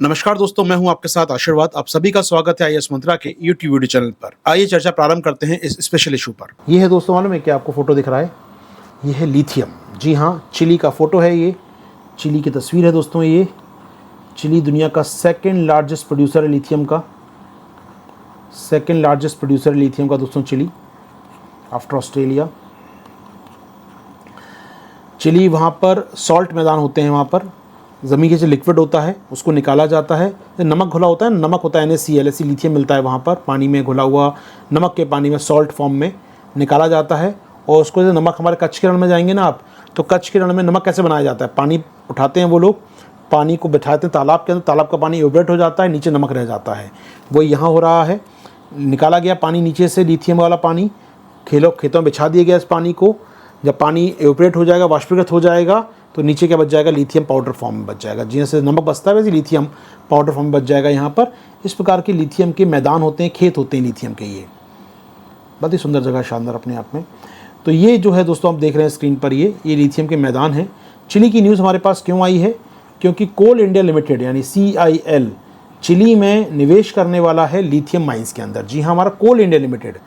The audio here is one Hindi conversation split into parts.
नमस्कार दोस्तों, मैं हूं आपके साथ आशीर्वाद। आप सभी का स्वागत है आईएएस मंत्रा के यूट्यूब वीडियो चैनल पर। आइए चर्चा प्रारंभ करते हैं इस स्पेशल इशू पर। ये है दोस्तों, मालूम है कि आपको फोटो दिख रहा है, ये है लिथियम। जी हाँ, चिली का फोटो है, ये चिली की तस्वीर है दोस्तों। ये चिली दुनिया का सेकेंड लार्जेस्ट प्रोड्यूसर है लिथियम का, सेकेंड लार्जेस्ट प्रोड्यूसर है लिथियम का दोस्तों चिली, आफ्टर ऑस्ट्रेलिया। चिली वहाँ पर सॉल्ट मैदान होते हैं, वहाँ पर ज़मीन के जो लिक्विड होता है उसको निकाला जाता है। नमक घुला होता है, नमक होता है NaCl, ऐसी लिथियम मिलता है वहाँ पर, पानी में घुला हुआ, नमक के पानी में सॉल्ट फॉर्म में निकाला जाता है। और उसको जो नमक, हमारे कच्छ के रण में जाएंगे ना आप, तो कच्छ के रण में नमक कैसे बनाया जाता है, पानी उठाते हैं वो लोग, पानी को बिठाते हैं तालाब के अंदर, तालाब का पानी इवेपोरेट हो जाता है, नीचे नमक रह जाता है। वो यहाँ हो रहा है, निकाला गया पानी नीचे से, लिथियम वाला पानी खेतों में बिछा दिया गया इस पानी को। जब पानी इवेपोरेट हो जाएगा, वाष्पीकृत हो जाएगा, तो नीचे क्या बच जाएगा, लिथियम पाउडर फॉर्म में बच जाएगा। जैसे नमक बचता है वैसे लिथियम पाउडर फॉर्म में बच जाएगा यहाँ पर। इस प्रकार के लिथियम के मैदान होते हैं, खेत होते हैं लिथियम के। ये बहुत ही सुंदर जगह, शानदार अपने आप में। तो ये जो है दोस्तों, आप देख रहे हैं स्क्रीन पर, ये लिथियम के मैदान हैं। चिली की न्यूज़ हमारे पास क्यों आई है, क्योंकि कोल इंडिया लिमिटेड यानी CIL चिली में निवेश करने वाला है लिथियम माइंस के अंदर। जी हाँ, हमारा कोल इंडिया लिमिटेड,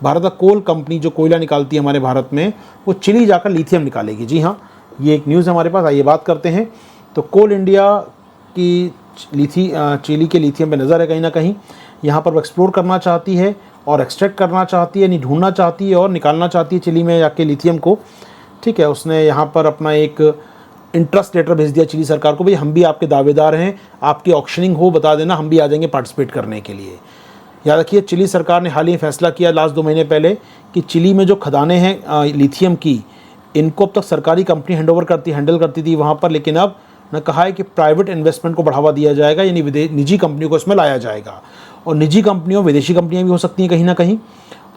भारत का कोल कंपनी जो कोयला निकालती है हमारे भारत में, वो चिली जाकर लिथियम निकालेगी। जी हाँ, ये एक न्यूज़ हमारे पास, आइए बात करते हैं। तो कोल इंडिया की चिली के लिथियम पे नज़र है कहीं ना कहीं। यहाँ पर वो एक्सप्लोर करना चाहती है और एक्सट्रैक्ट करना चाहती है, यानी ढूंढना चाहती है और निकालना चाहती है चिली में जाके लिथियम को। ठीक है, उसने यहाँ पर अपना एक इंटरेस्ट लेटर भेज दिया चिली सरकार को, भाई हम भी आपके दावेदार हैं, आपकी ऑक्शनिंग हो बता देना, हम भी आ जाएंगे पार्टिसिपेट करने के लिए। याद रखिए, चिली सरकार ने हाल ही फैसला किया लास्ट 2 महीने पहले कि चिली में जो खदानें हैं लिथियम की, इनको अब तक सरकारी कंपनी हैंडल करती थी वहाँ पर, लेकिन अब ने कहा है कि प्राइवेट इन्वेस्टमेंट को बढ़ावा दिया जाएगा, यानी निजी कंपनियों को इसमें लाया जाएगा। और निजी कंपनियों, विदेशी कंपनियाँ भी हो सकती हैं कहीं ना कहीं,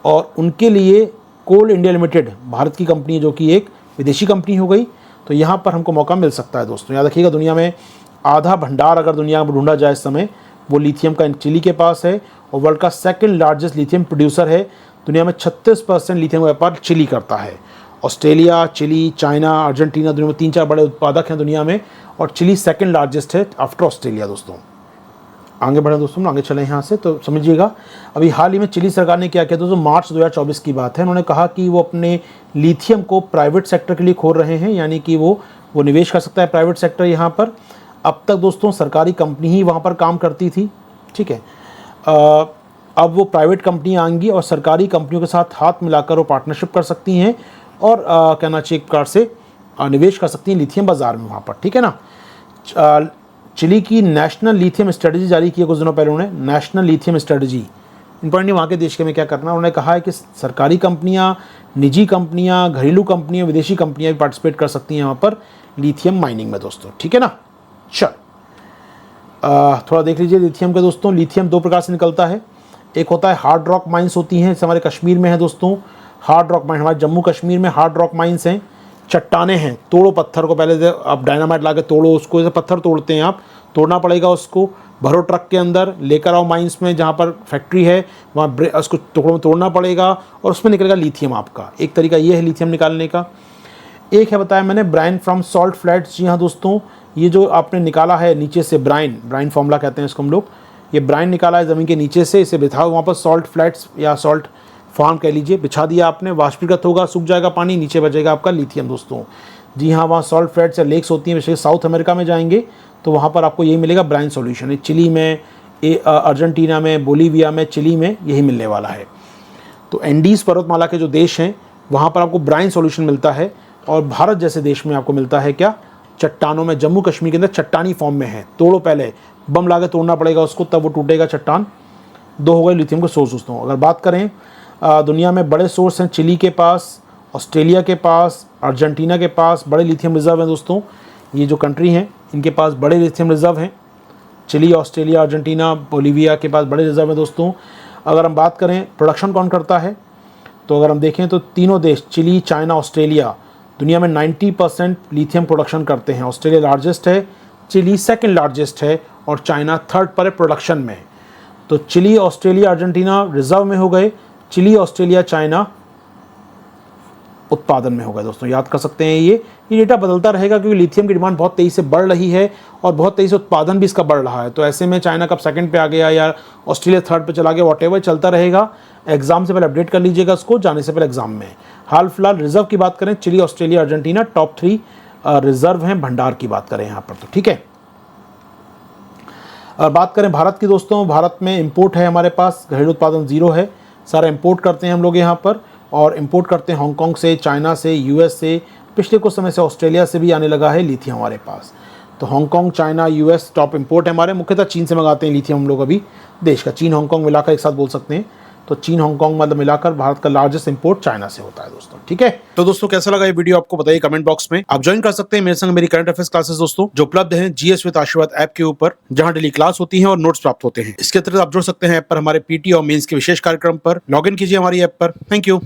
और उनके लिए कोल इंडिया लिमिटेड भारत की कंपनी जो कि एक विदेशी कंपनी हो गई, तो यहाँ पर हमको मौका मिल सकता है दोस्तों। याद रखिएगा, दुनिया में आधा भंडार अगर दुनिया में ढूंढा जाए इस समय, वो लिथियम का चिली के पास है, और वर्ल्ड का सेकेंड लार्जेस्ट लिथियम प्रोड्यूसर है। दुनिया में 36% लिथियम का व्यापार चिली करता है। ऑस्ट्रेलिया, चिली, चाइना, अर्जेंटीना, दुनिया में 3-4 बड़े उत्पादक हैं दुनिया में, और चिली सेकंड लार्जेस्ट है आफ्टर ऑस्ट्रेलिया। दोस्तों आगे बढ़े दोस्तों, आगे चलें यहाँ से, तो समझिएगा अभी हाल ही में चिली सरकार ने क्या किया दोस्तों, मार्च 2024 की बात है। उन्होंने कहा कि वो अपने लिथियम को प्राइवेट सेक्टर के लिए खोल रहे हैं, यानी कि वो निवेश कर सकता है प्राइवेट सेक्टर यहाँ पर। अब तक दोस्तों सरकारी कंपनी ही वहाँ पर काम करती थी, ठीक है। अब वो प्राइवेट कंपनियाँ आएंगी और सरकारी कंपनियों के साथ हाथ मिलाकर वो पार्टनरशिप कर सकती हैं और कहना चाहिए एक प्रकार से निवेश कर सकती हैं लिथियम बाज़ार में वहाँ पर, ठीक है ना। चिली की नेशनल लिथियम स्ट्रेटजी जारी की है कुछ दिनों पहले उन्होंने, नेशनल लिथियम स्ट्रेटजी। इंपॉर्टेंट वहाँ के देश के में क्या करना, उन्होंने कहा है कि सरकारी कंपनियाँ, निजी कंपनियाँ, घरेलू कंपनियाँ, विदेशी कंपनियाँ भी पार्टिसिपेट कर सकती हैं यहाँ पर लिथियम माइनिंग में दोस्तों, ठीक है ना। चल थोड़ा देख लीजिए लिथियम के दोस्तों। लिथियम 2 प्रकार से निकलता है, एक होता है हार्ड रॉक माइंस होती हैं, जैसे हमारे कश्मीर में है दोस्तों हार्ड रॉक माइन, हमारे जम्मू कश्मीर में हार्ड रॉक माइंस हैं, चट्टाने हैं। तोड़ो पत्थर को, पहले आप डायनामाइट ला के तोड़ो उसको, जैसे पत्थर तोड़ते हैं आप, तोड़ना पड़ेगा उसको, भरो ट्रक के अंदर लेकर आओ माइंस में, जहाँ पर फैक्ट्री है वहाँ उसको टुकड़ों में तोड़ना पड़ेगा और उसमें निकलेगा लिथियम आपका। एक तरीका ये है लिथियम निकालने का। एक है बताया मैंने ब्राइन फ्रॉम सॉल्ट फ्लैट्स। जी हाँ दोस्तों, ये जो आपने निकाला है नीचे से, ब्राइन फॉर्मूला कहते हैं इसको हम लोग, ये ब्राइन निकाला है ज़मीन के नीचे से, इसे बिछाओ वहाँ पर सॉल्ट फ्लैट्स या सॉल्ट फार्म कह लीजिए, बिछा दिया आपने, वाष्पीकृत होगा, सूख जाएगा पानी, नीचे बचेगा आपका लिथियम दोस्तों। जी हाँ, वहाँ सॉल्ट फ्लैट्स या लेक्स होती हैं, विशेष साउथ अमेरिका में जाएंगे तो वहाँ पर आपको यही मिलेगा ब्राइन सॉल्यूशन। चिली में, अर्जेंटीना में, बोलीविया में, चिली में यही मिलने वाला है। तो एंडीज़ पर्वतमाला के जो देश हैं वहाँ पर आपको ब्राइन सॉल्यूशन मिलता है, और भारत जैसे देश में आपको मिलता है क्या, चट्टानों में। जम्मू कश्मीर के अंदर चट्टानी फॉर्म में है, तोड़ो पहले, बम ला के तोड़ना पड़ेगा उसको, तब वो टूटेगा चट्टान। 2 हो गए लिथियम के सोर्स दोस्तों। अगर बात करें दुनिया में बड़े सोर्स हैं, चिली के पास, ऑस्ट्रेलिया के पास, अर्जेंटीना के पास बड़े लिथियम रिजर्व हैं दोस्तों। ये जो कंट्री हैं इनके पास बड़े लिथियम रिजर्व हैं, चिली, ऑस्ट्रेलिया, अर्जेंटीना, बोलीविया के पास बड़े रिजर्व हैं दोस्तों। अगर हम बात करें प्रोडक्शन कौन करता है, तो अगर हम देखें तो तीनों देश, चिली, चाइना, ऑस्ट्रेलिया, दुनिया में 90% लिथियम प्रोडक्शन करते हैं। ऑस्ट्रेलिया लार्जेस्ट है, चिली सेकंड लार्जेस्ट है, और चाइना थर्ड पर है प्रोडक्शन में। तो चिली, ऑस्ट्रेलिया, अर्जेंटीना रिजर्व में हो गए, चिली, ऑस्ट्रेलिया, चाइना उत्पादन में हो गए दोस्तों। याद कर सकते हैं ये ये डेटा बदलता रहेगा क्योंकि लिथियम की डिमांड बहुत तेज़ी से बढ़ रही है और बहुत तेज़ी से उत्पादन भी इसका बढ़ रहा है। तो ऐसे में चाइना कब सेकंड पे आ गया या ऑस्ट्रेलिया थर्ड पे चला गया, वॉटेवर चलता रहेगा। एग्जाम से पहले अपडेट कर लीजिएगा इसको, जाने से पहले एग्जाम में। हाल फिलहाल रिजर्व की बात करें, Chile, Australia, Argentina top 3 reserve हैं। भंडार की बात करें यहाँ पर तो ठीक है। और बात करें भारत की दोस्तों, भारत में इंपोर्ट है हमारे पास, घरेलू उत्पादन 0 है। सारा इंपोर्ट करते हैं हम लोग यहाँ पर, और इंपोर्ट करते हैं हांगकांग से, चाइना से, यूएस से, पिछले कुछ समय से ऑस्ट्रेलिया से भी आने लगा है लिथियम हमारे पास। तो Hong Kong, China, US top import है हमारे। मुख्यतः चीन से मंगाते हैं लिथियम हम लोग अभी देश का, चीन हांगकांग मिलाकर एक साथ बोल सकते हैं। तो चीन हांगकांग मतलब मिलाकर भारत का लार्जेस्ट इंपोर्ट चाइना से होता है दोस्तों, ठीक है। तो दोस्तों कैसा लगा ये वीडियो आपको बताइए कमेंट बॉक्स में। आप ज्वाइन कर सकते हैं मेरे संग मेरी करंट अफेयर्स क्लासेस दोस्तों, जो उपलब्ध है जीएस विद आशीर्वाद ऐप के ऊपर, जहां डेली क्लास होती है और नोट्स प्राप्त होते हैं। इसके अतिरिक्त आप जुड़ सकते हैं ऐप पर हमारे पीटी और मेंस के विशेष कार्यक्रम पर। लॉग इन कीजिए हमारी ऐप पर। Thank you.